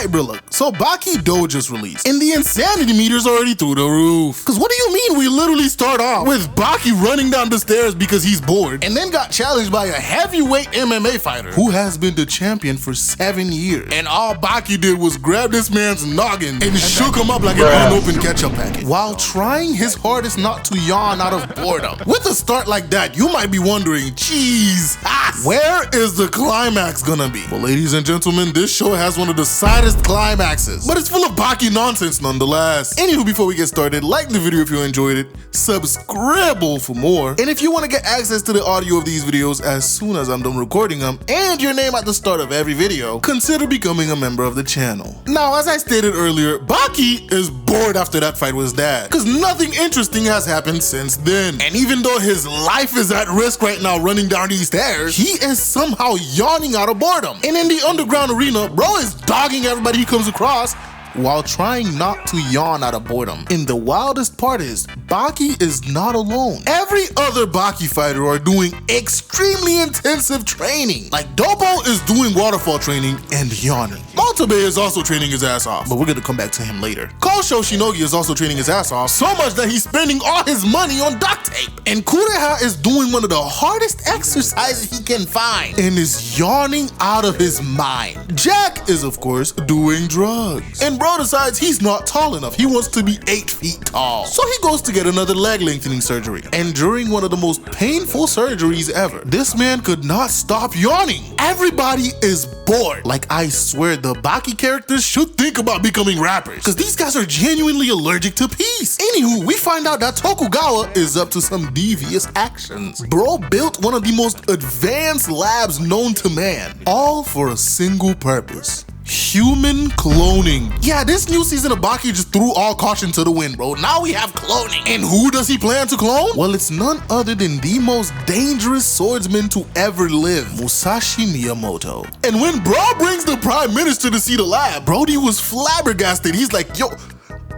Alright, bro, look. So baki-dou just released, and the insanity meter's already through the roof. Cause what do you mean we literally start off with Baki running down the stairs because he's bored, and then got challenged by a heavyweight MMA fighter who has been the champion for 7 years. And all Baki did was grab this man's noggin and shook him up like an unopened ketchup packet, while trying his hardest not to yawn out of boredom. With a start like that, you might be wondering, geez, where is the climax gonna be? Well, ladies and gentlemen, this show has one of the saddest climaxes, but it's full of Baki nonsense nonetheless. Anywho, before we get started, like the video if you enjoyed it, subscribe for more, and if you want to get access to the audio of these videos as soon as I'm done recording them, and your name at the start of every video, consider becoming a member of the channel. Now, as I stated earlier, Baki is bored after that fight with his dad, because nothing interesting has happened since then. And even though his life is at risk right now running down these stairs, he is somehow yawning out of boredom. And in the underground arena, bro is dogging everybody he comes across while trying not to yawn out of boredom. And the wildest part is, Baki is not alone. Every other Baki fighter are doing extremely intensive training. Like Dopo is doing waterfall training and yawning. Motobe is also training his ass off, but we're gonna come back to him later. Kosho Shinogi is also training his ass off, so much that he's spending all his money on duct tape. And Kureha is doing one of the hardest exercises he can find and is yawning out of his mind. Jack is, of course, doing drugs. And bro decides he's not tall enough. He wants to be 8 feet tall. So he goes to get another leg lengthening surgery. And during one of the most painful surgeries ever, this man could not stop yawning. Everybody is bored. Like, I swear the Baki characters should think about becoming rappers, because these guys are genuinely allergic to peace. Anywho, we find out that Tokugawa is up to some devious actions. Bro built one of the most advanced labs known to man, all for a single purpose: human cloning. Yeah, this new season of Baki just threw all caution to the wind, bro. Now we have cloning. And who does he plan to clone? Well, it's none other than the most dangerous swordsman to ever live, Musashi Miyamoto. And when bro brings the prime minister to see the lab, Brody was flabbergasted. He's like, yo,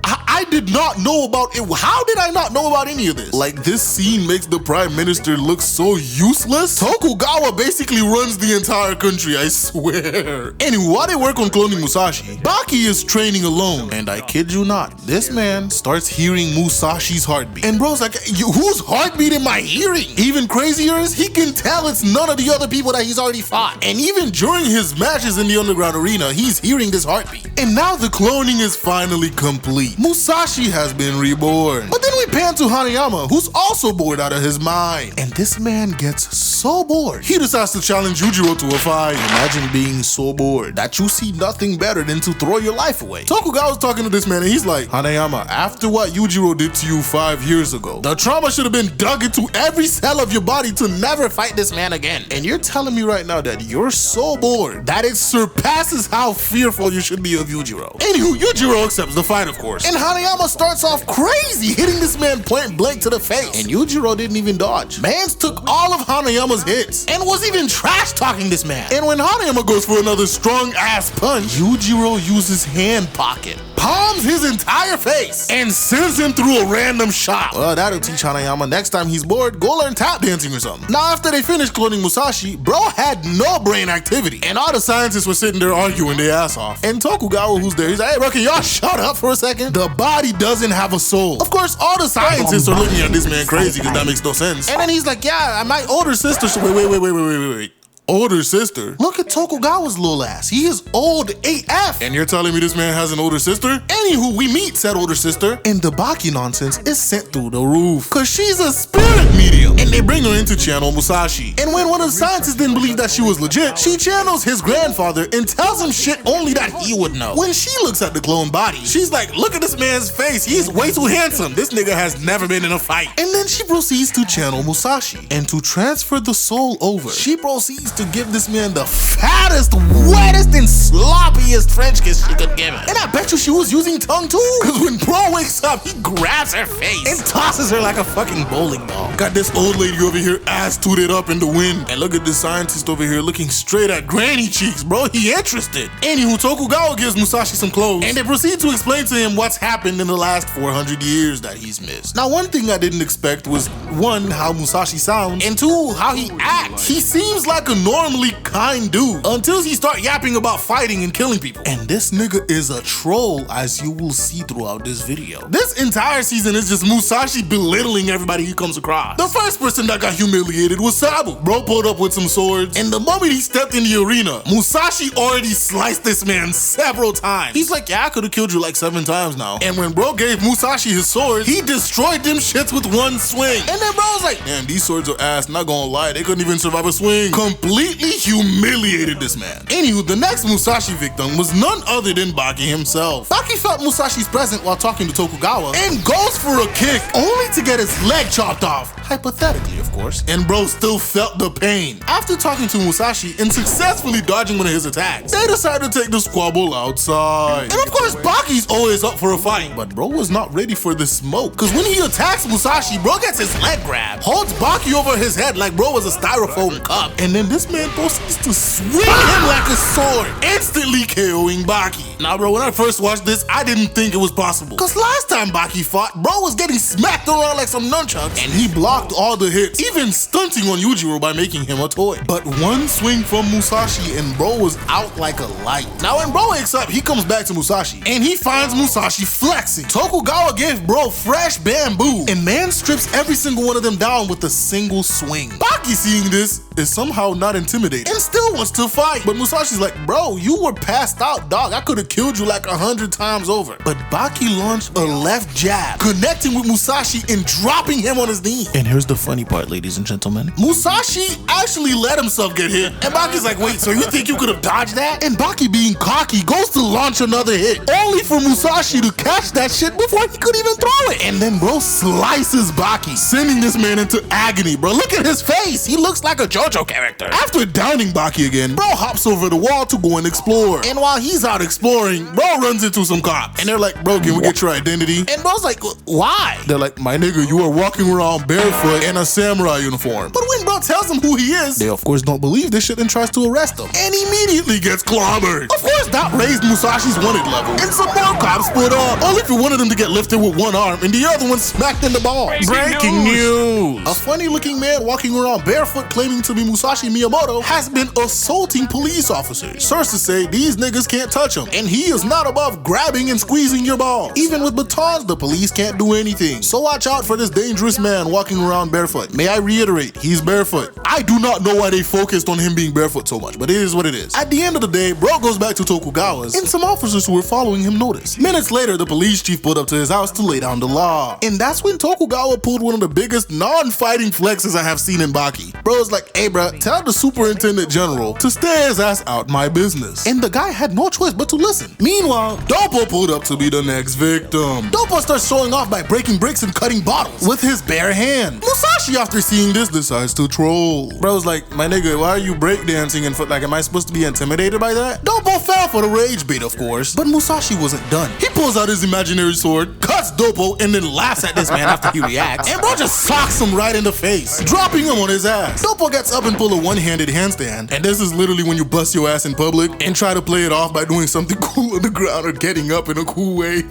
I did not know about it. How did I not know about any of this? Like, this scene makes the prime minister look so useless. Tokugawa basically runs the entire country, I swear. Anyway, while they work on cloning Musashi, Baki is training alone. And I kid you not, this man starts hearing Musashi's heartbeat. And bro's like, whose heartbeat am I hearing? Even crazier is, he can tell it's none of the other people that he's already fought. And even during his matches in the underground arena, he's hearing this heartbeat. And now the cloning is finally complete. Musashi has been reborn. But then we pan to Hanayama, who's also bored out of his mind. And this man gets so bored, he decides to challenge Yujiro to a fight. Imagine being so bored that you see nothing better than to throw your life away. Tokugawa's talking to this man and he's like, Hanayama, after what Yujiro did to you 5 years ago, the trauma should have been dug into every cell of your body to never fight this man again. And you're telling me right now that you're so bored that it surpasses how fearful you should be of Yujiro. Anywho, Yujiro accepts the fight, of course. And Hanayama starts off crazy, hitting this man point blank to the face. And Yujiro didn't even dodge. Mans took all of Hanayama's hits and was even trash talking this man. And when Hanayama goes for another strong ass punch, Yujiro uses hand pocket, palms his entire face, and sends him through a random shot. Well, that'll teach Hanayama next time he's bored, go learn tap dancing or something. Now, after they finished cloning Musashi, bro had no brain activity. And all the scientists were sitting there arguing their ass off. And Tokugawa, who's there, he's like, hey bro, can y'all shut up for a second? The body doesn't have a soul. Of course, all the scientists are looking at this man crazy because that makes no sense. And then he's like, yeah, my older sister should wait. Older sister? Look at Tokugawa's little ass. He is old AF. And you're telling me this man has an older sister? Anywho, we meet said older sister, and the Baki nonsense is sent through the roof, cause she's a spirit medium. And they bring her in to channel Musashi. And when one of the scientists didn't believe that she was legit, she channels his grandfather and tells him shit only that he would know. When she looks at the clone body, she's like, look at this man's face. He's way too handsome. This nigga has never been in a fight. And then she proceeds to channel Musashi. And to transfer the soul over, she proceeds to give this man the fattest, wettest, and sloppiest French kiss she could give him. And I bet you she was using tongue too. Cause when bro wakes up, he grabs her face and tosses her like a fucking bowling ball. Got this old lady over here ass tooted up in the wind. And look at this scientist over here looking straight at granny cheeks, bro. He interested. Anywho, Tokugawa gives Musashi some clothes and they proceed to explain to him what's happened in the last 400 years that he's missed. Now, one thing I didn't expect was one, how Musashi sounds, and two, how he acts. He seems like a normally kind dude until he start yapping about fighting and killing people. And this nigga is a troll, as you will see throughout this video. This entire season is just Musashi belittling everybody he comes across. The first person that got humiliated was Sabu. Bro pulled up with some swords, and the moment he stepped in the arena, Musashi already sliced this man several times. He's like, yeah, I could have killed you like 7 times now. And when bro gave Musashi his sword, he destroyed them shits with one swing. And then bro was like, damn, these swords are ass, not gonna lie, they couldn't even survive a swing. Completely humiliated this man. Anywho, the next Musashi victim was none other than Baki himself. Baki felt Musashi's presence while talking to Tokugawa and goes for a kick, only to get his leg chopped off. Hypothetically, of course. And bro still felt the pain. After talking to Musashi and successfully dodging one of his attacks, they decided to take the squabble outside. And of course, Baki's always up for a fight, but bro was not ready for the smoke. Cause when he attacks Musashi, bro gets his leg grabbed, holds Baki over his head like bro was a styrofoam cup, and then this man proceeds to swing him like a sword, instantly KOing Baki. Now bro, when I first watched this, I didn't think it was possible. Cause last time Baki fought, bro was getting smacked around like some nunchucks, and he blocked all the hits, even stunting on Yujiro by making him a toy. But one swing from Musashi and bro was out like a light. Now when bro wakes up, he comes back to Musashi, and he finds Musashi flexing. Tokugawa gave bro fresh bamboo, and man strips every single one of them down with a single swing. Baki, seeing this, is somehow not intimidated and still wants to fight. But Musashi's like, bro, you were passed out, dog. I could have killed you like 100 times over. But Baki launched a left jab, connecting with Musashi and dropping him on his knee. And here's the funny part, ladies and gentlemen. Musashi actually let himself get hit. And Baki's like, wait, so you think you could have dodged that? And Baki, being cocky, goes to launch another hit, only for Musashi to catch that shit before he could even throw it. And then bro slices Baki, sending this man into agony. Bro, look at his face. He looks like a JoJo character. After downing Baki again, bro hops over the wall to go and explore. And while he's out exploring, bro runs into some cops. And they're like, bro, can we get your identity? And bro's like, why? They're like, my nigga, you are walking around barefoot in a samurai uniform. But when bro tells them who he is, they of course don't believe this shit and tries to arrest him. And immediately gets clobbered. Of course, that raised Musashi's wanted level. And some more cops split up, only for one of them to get lifted with one arm and the other one smacked in the balls. Breaking news! A funny looking man walking around barefoot claiming to be Musashi Miyamoto has been assaulting police officers. Sources say these niggas can't touch him, and he is not above grabbing and squeezing your balls. Even with batons, the police can't do anything. So watch out for this dangerous man walking around barefoot. May I reiterate, he's barefoot. I do not know why they focused on him being barefoot so much, but it is what it is. At the end of the day, bro goes back to Tokugawa's, and some officers who were following him noticed. Minutes later, the police chief pulled up to his house to lay down the law. And that's when Tokugawa pulled one of the biggest non-fighting flexes I have seen in Baki. Bro's like, hey bro, tell the superintendent general to stay his ass out my business. And the guy had no choice but to listen. Meanwhile, Dopo pulled up to be the next victim. Dopo starts showing off by breaking bricks and cutting bottles with his bare hand. Musashi, after seeing this, decides to troll. Bro's like, my nigga, why are you breakdancing and like, am I supposed to be intimidated by that? Dopo fell for the rage bait, of course, but Musashi wasn't done. He pulls out his imaginary sword, cuts Dopo, and then laughs at this man after he reacts. And bro just socks him right in the face, dropping him on his ass. Dopo gets up and pull a one-handed handstand, and this is literally when you bust your ass in public and try to play it off by doing something cool on the ground or getting up in a cool way.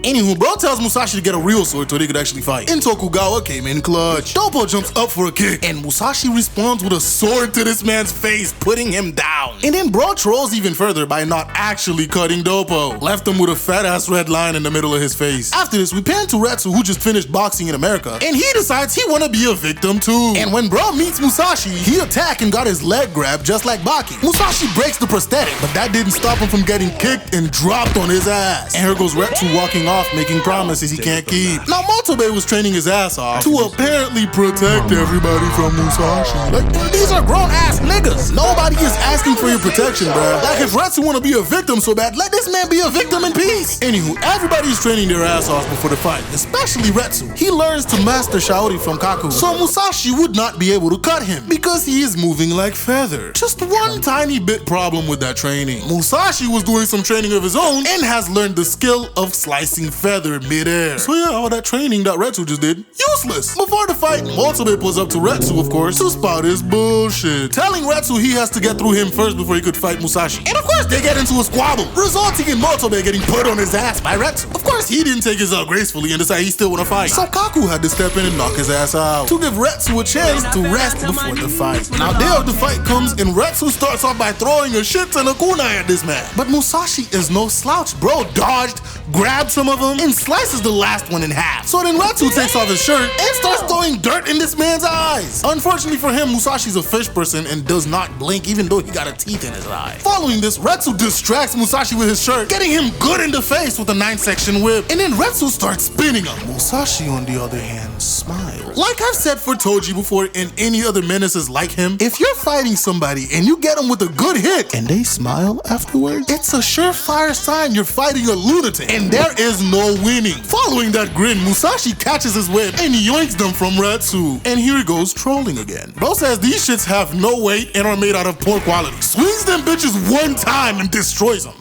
Anywho, bro tells Musashi to get a real sword so they could actually fight. And Tokugawa came in clutch. Dopo jumps up for a kick, and Musashi responds with a sword to this man's face, putting him down. And then bro trolls even further by not actually cutting Dopo. Left him with a fat ass red line in the middle of his face. After this, we pan to Retsu, who just finished boxing in America, and he decides he wanna be a victim too. And when bro meets Musashi, he attacked and got his leg grabbed just like Baki. Musashi breaks the prosthetic, but that didn't stop him from getting kicked and dropped on his ass. And here goes Retsu walking off off, making promises he can't keep. Now Motobe was training his ass off to apparently protect everybody from Musashi. Like, these are grown-ass niggas. Nobody is asking for your protection, bruh. Like, if Retsu wanna be a victim so bad, let this man be a victim in peace. Anywho, everybody's training their ass off before the fight, especially Retsu. He learns to master Shaori from Kaku, so Musashi would not be able to cut him because he is moving like feather. Just one tiny bit problem with that training. Musashi was doing some training of his own and has learned the skill of slicing feather mid-air. So yeah, all that training that Retsu just did, useless. Before the fight, Motobe pulls up to Retsu, of course, to spout his bullshit, telling Retsu he has to get through him first before he could fight Musashi. And of course, they get into a squabble, resulting in Motobe getting put on his ass by Retsu. Of course, he didn't take his out gracefully and decide he still wanna fight. So Kaku had to step in and knock his ass out to give Retsu a chance to rest before the fight. Now, day of the fight comes and Retsu starts off by throwing a shit ton of kunai at this man. But Musashi is no slouch, bro. Dodged, grabbed some of them, and slices the last one in half. So then Retsu takes off his shirt and starts throwing dirt in this man's eyes. Unfortunately for him, Musashi's a fish person and does not blink even though he got a teeth in his eye. Following this, Retsu distracts Musashi with his shirt, getting him good in the face with a 9-section whip. And then Retsu starts spinning him. Musashi, on the other hand, smiles. Like I've said for Toji before and any other menaces like him, if you're fighting somebody and you get them with a good hit and they smile afterwards, it's a surefire sign you're fighting a lunatic and there is no winning. Following that grin, Musashi catches his whip and yoinks them from Retsu. And here he goes trolling again. Bro says these shits have no weight and are made out of poor quality. Swings them bitches one time and destroys them.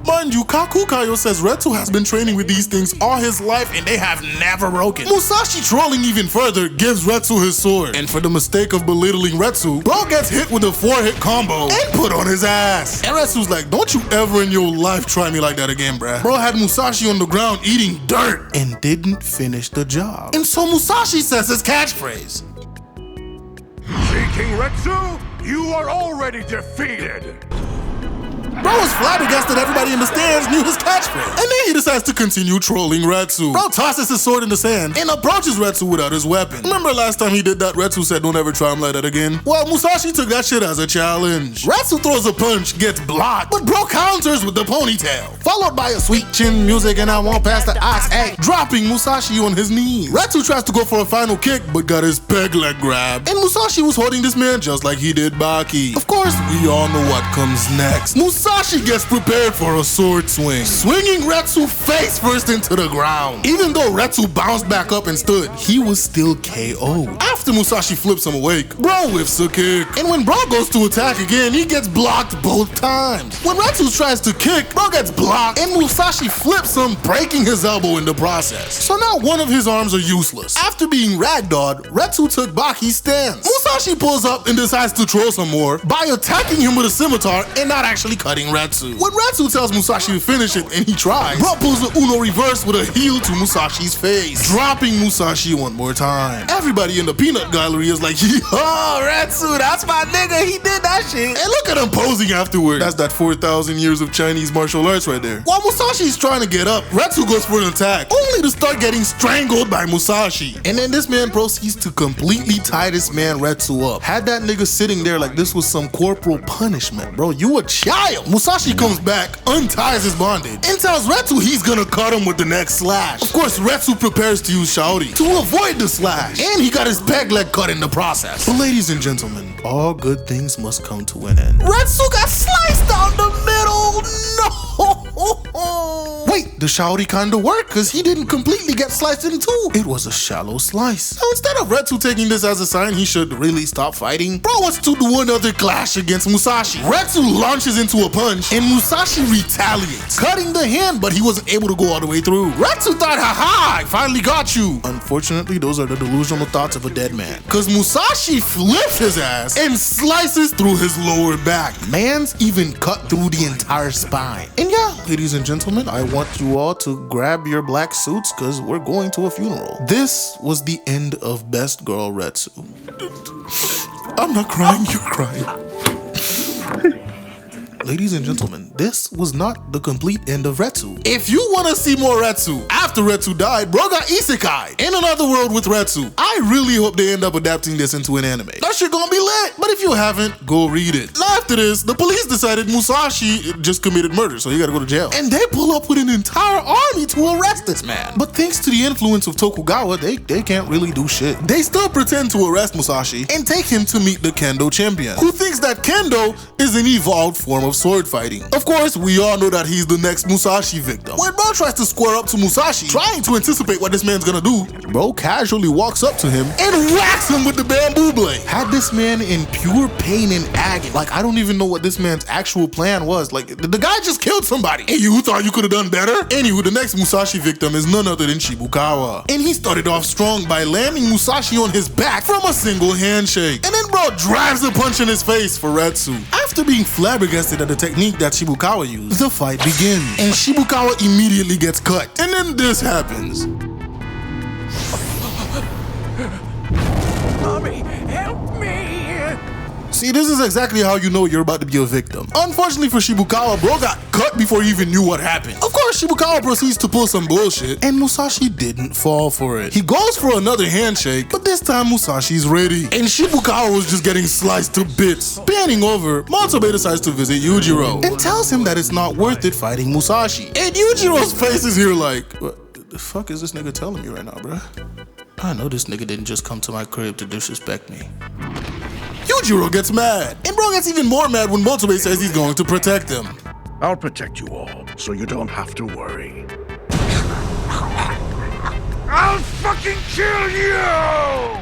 Mind you, Kakukayo says Retsu has been training with these things all his life and they have never broken. Musashi, trolling even further, gives Retsu his sword. And for the mistake of belittling Retsu, bro gets hit with a 4-hit combo and put on his ass. And Retsu's like, don't you ever in your life try me like that again, bruh. Bro had Musashi on the ground eating dirt and didn't finish the job. And so Musashi says his catchphrase. King Retsu, you are already defeated. Bro was flabbergasted everybody in the stands knew his catchphrase. And then he decides to continue trolling Retsu. Bro tosses his sword in the sand and approaches Retsu without his weapon. Remember last time he did that, Retsu said don't ever try him like that again? Well, Musashi took that shit as a challenge. Retsu throws a punch, gets blocked, but bro counters with the ponytail. Followed by a sweet chin music and I won't pass the ox egg, dropping Musashi on his knees. Retsu tries to go for a final kick, but got his peg leg grabbed. And Musashi was holding this man just like he did Baki. Of course, we all know what comes next. Musashi gets prepared for a sword swing, swinging Retsu face first into the ground. Even though Retsu bounced back up and stood, he was still KO'd. After Musashi flips him awake, bro whiffs a kick. And when bro goes to attack again, he gets blocked both times. When Retsu tries to kick, bro gets blocked and Musashi flips him, breaking his elbow in the process. So now one of his arms are useless. After being ragdolled, Retsu took Baki's stance. Musashi pulls up and decides to troll some more by attacking him with a scimitar and not actually cutting Retsu. When Retsu tells Musashi to finish it and he tries, bro pulls the Uno reverse with a heel to Musashi's face, dropping Musashi one more time. Everybody in the peanut gallery is like, oh, Retsu, that's my nigga, he did that shit. And look at him posing afterward. That's that 4,000 years of Chinese martial arts right there. While Musashi's trying to get up, Retsu goes for an attack, only to start getting strangled by Musashi. And then this man proceeds to completely tie this man Retsu up. Had that nigga sitting there like this was some corporal punishment, bro. You a child. Musashi comes back, unties his bondage, and tells Retsu he's gonna cut him with the next slash. Of course, Retsu prepares to use Shaori to avoid the slash, and he got his peg leg cut in the process. But ladies and gentlemen, all good things must come to an end. Retsu got sliced down the middle! No! Wait, the Shaori kinda worked, cause he didn't completely get sliced in two. It was a shallow slice. So instead of Retsu taking this as a sign he should really stop fighting, bro wants to do another clash against Musashi. Retsu launches into a punch, and Musashi retaliates, cutting the hand, but he wasn't able to go all the way through. Retsu thought, haha, I finally got you. Unfortunately, those are the delusional thoughts of a dead man, cause Musashi flips his ass and slices through his lower back. Man's even cut through the entire spine. And yeah, ladies and gentlemen, I want you all to grab your black suits cause we're going to a funeral. This was the end of Best Girl Retsu. I'm not crying, you're crying. Ladies and gentlemen, this was not the complete end of Retsu. If you want to see more Retsu after after Retsu died, bro got isekai in another world with Retsu. I really hope they end up adapting this into an anime. That shit gonna be lit. But if you haven't, go read it. After this, the police decided Musashi just committed murder, so he gotta go to jail. And they pull up with an entire army to arrest this man. But thanks to the influence of Tokugawa, they can't really do shit. They still pretend to arrest Musashi and take him to meet the Kendo champion, who thinks that Kendo is an evolved form of sword fighting. Of course, we all know that he's the next Musashi victim. When bro tries to square up to Musashi, trying to anticipate what this man's gonna do, bro casually walks up to him and whacks him with the bamboo blade. Had this man in pure pain and agony. Like, I don't even know what this man's actual plan was. Like, the guy just killed somebody. And you thought you could have done better? Anywho, the next Musashi victim is none other than Shibukawa. And he started off strong by landing Musashi on his back from a single handshake. And then bro drives a punch in his face for Retsu. After being flabbergasted at the technique that Shibukawa used, the fight begins. And Shibukawa immediately gets cut. And then this happens. Mommy, help me! See, this is exactly how you know you're about to be a victim. Unfortunately for Shibukawa, bro got cut before he even knew what happened. Of course, Shibukawa proceeds to pull some bullshit, and Musashi didn't fall for it. He goes for another handshake, but this time Musashi's ready. And Shibukawa was just getting sliced to bits. Panning over, Motobe decides to visit Yujiro and tells him that it's not worth it fighting Musashi. And Yujiro's face is here like, what the fuck is this nigga telling me right now, bruh? I know this nigga didn't just come to my crib to disrespect me. Yujiro gets mad, and bro gets even more mad when Motobe says he's going to protect him. I'll protect you all, so you don't have to worry. I'll fucking kill you!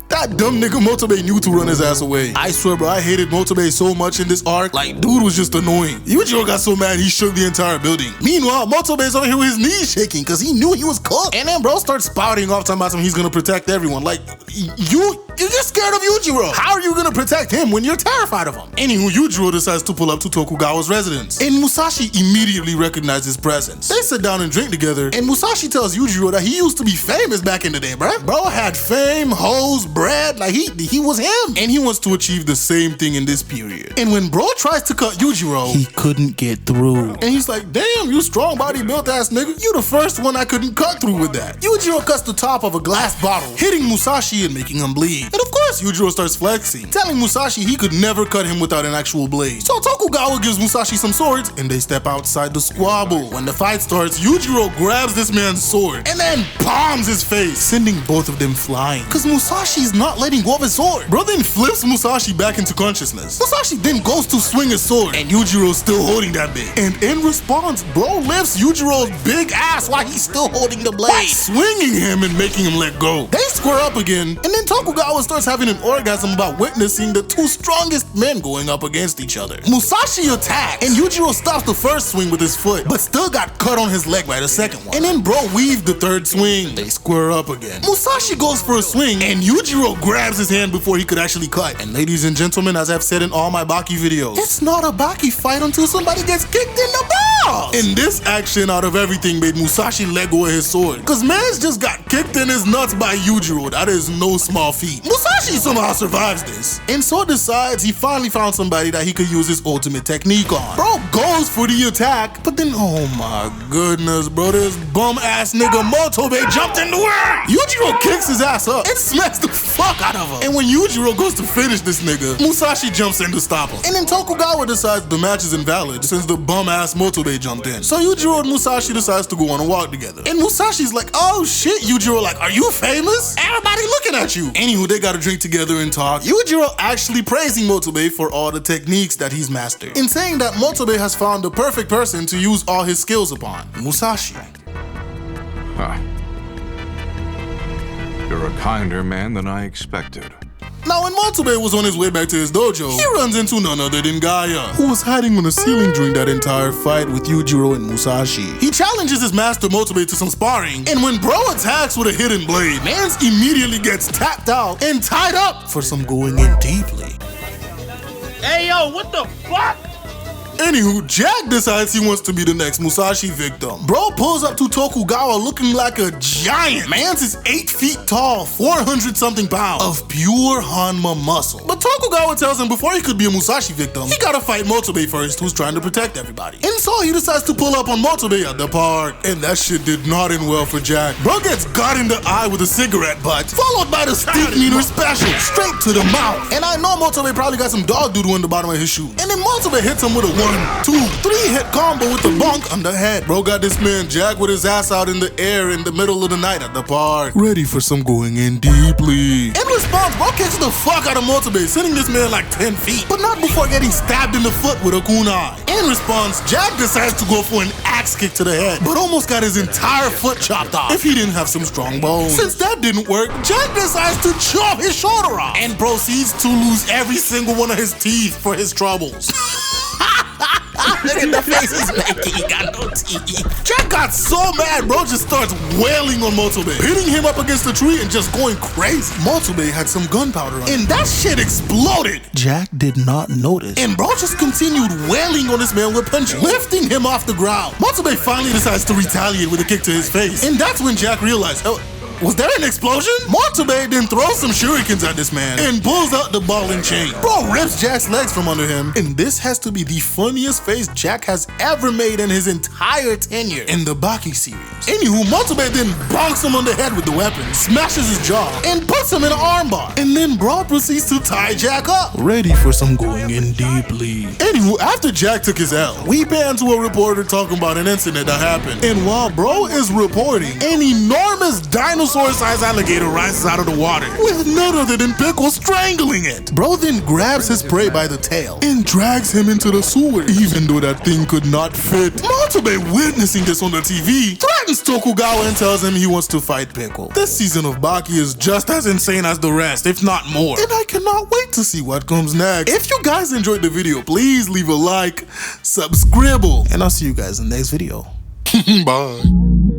That dumb nigga Motobe knew to run his ass away. I swear, bro, I hated Motobe so much in this arc. Like, dude was just annoying. Yujiro got so mad he shook the entire building. Meanwhile, Motobe's over here with his knees shaking because he knew he was cooked. And then bro starts spouting off talking about he's gonna protect everyone. Like, you're just scared of Yujiro. How are you gonna protect him when you're terrified of him? Anywho, Yujiro decides to pull up to Tokugawa's residence, and Musashi immediately recognizes his presence. They sit down and drink together, and Musashi tells Yujiro that he used to be famous back in the day, bruh. Bro had fame, hoes, bread, like he was him. And he wants to achieve the same thing in this period. And when bro tries to cut Yujiro, he couldn't get through. And he's like, damn, you strong body built ass nigga. You the first one I couldn't cut through with that. Yujiro cuts the top of a glass bottle, hitting Musashi and making him bleed. And of course, Yujiro starts flexing, telling Musashi he could never cut him without an actual blade. So Tokugawa gives Musashi some swords, and they step outside the squabble. When the fight starts, Yujiro grabs this man's sword and then palms his face, sending both of them flying. Cause Musashi's not letting go of his sword. Bro then flips Musashi back into consciousness. Musashi then goes to swing his sword, and Yujiro's still holding that bit. And in response, bro lifts Yujiro's big ass while he's still holding the blade, swinging him and making him let go. They square up again, and then Tokugawa starts having an orgasm about witnessing the two strongest men going up against each other. Musashi attacks, and Yujiro stops the first swing with his foot, but still got cut on his leg by the second one. And then bro weaved the third swing. They square up again. Musashi goes for a swing, and Yujiro grabs his hand before he could actually cut. And ladies and gentlemen, as I've said in all my Baki videos, it's not a Baki fight until somebody gets kicked in the balls. And this action out of everything made Musashi let go of his sword, cause man's just got kicked in his nuts by Yujiro. That is no small feat. Musashi somehow survives this, and so decides he finally found somebody that he could use his ultimate technique on. Bro goes for the attack, but then, oh my goodness, bro, this bum ass nigga Motobe jumped in the way. Yujiro kicks his ass up and smacks the fuck out of him. And when Yujiro goes to finish this nigga, Musashi jumps in to stop him. And then Tokugawa decides the match is invalid since the bum ass Motobe jumped in. So Yujiro and Musashi decides to go on a walk together. And Musashi's like, oh shit, Yujiro, like, are you famous? Everybody looking at you. Anywho, they gotta drink together and talk. Yujiro actually praising Motobe for all the techniques that he's mastered, and saying that Motobe has found the perfect person to use all his skills upon, Musashi. Huh. You're a kinder man than I expected. Now, when Motobe was on his way back to his dojo, he runs into none other than Gaia, who was hiding on the ceiling during that entire fight with Yujiro and Musashi. He challenges his master Motobe to some sparring, and when bro attacks with a hidden blade, Mans immediately gets tapped out and tied up for some going in deeply. Hey yo, what the fuck? Anywho, Jack decides he wants to be the next Musashi victim. Bro pulls up to Tokugawa looking like a giant. Man's is 8 feet tall, 400 something pounds of pure Hanma muscle. But Tokugawa tells him before he could be a Musashi victim, he gotta fight Motobe first, who's trying to protect everybody. And so he decides to pull up on Motobe at the park. And that shit did not end well for Jack. Bro gets got in the eye with a cigarette butt, followed by the stick meter special, straight to the mouth. And I know Motobe probably got some dog doodle in the bottom of his shoe. And then Motobe hits him with a 1, 2, 3 hit combo with the bunk on the head. Bro got this man Jack with his ass out in the air in the middle of the night at the park, ready for some going in deeply. In response, bro kicks the fuck out of Motobe, sending this man like 10 feet, but not before getting stabbed in the foot with a kunai. In response, Jack decides to go for an axe kick to the head, but almost got his entire foot chopped off if he didn't have some strong bones. Since that didn't work, Jack decides to chop his shoulder off and proceeds to lose every single one of his teeth for his troubles. Look at the face he's making, he got no teeth. Jack got so mad, bro just starts wailing on Motobe, hitting him up against the tree and just going crazy. Motobe had some gunpowder on him, and that shit exploded. Jack did not notice, and bro just continued wailing on this man with punches, lifting him off the ground. Motobe finally decides to retaliate with a kick to his face, and that's when Jack realized, oh, was there an explosion? Motobe then throws some shurikens at this man and pulls out the ball and chain. Bro rips Jack's legs from under him, and this has to be the funniest face Jack has ever made in his entire tenure in the Baki series. Anywho, Motobe then bonks him on the head with the weapon, smashes his jaw, and puts him in an armbar. And then bro proceeds to tie Jack up, ready for some going in deeply. Anywho, after Jack took his L, we pan to a reporter talking about an incident that happened. And while bro is reporting, an enormous dinosaur-sized alligator rises out of the water, with none other than Pickle strangling it. Bro then grabs his prey by the tail and drags him into the sewer, even though that thing could not fit. Motobe, witnessing this on the TV, threatens Tokugawa and tells him he wants to fight Pickle. This season of Baki is just as insane as the rest, if not more, and I cannot wait to see what comes next. If you guys enjoyed the video, please leave a like, subscribe, and I'll see you guys in the next video. Bye.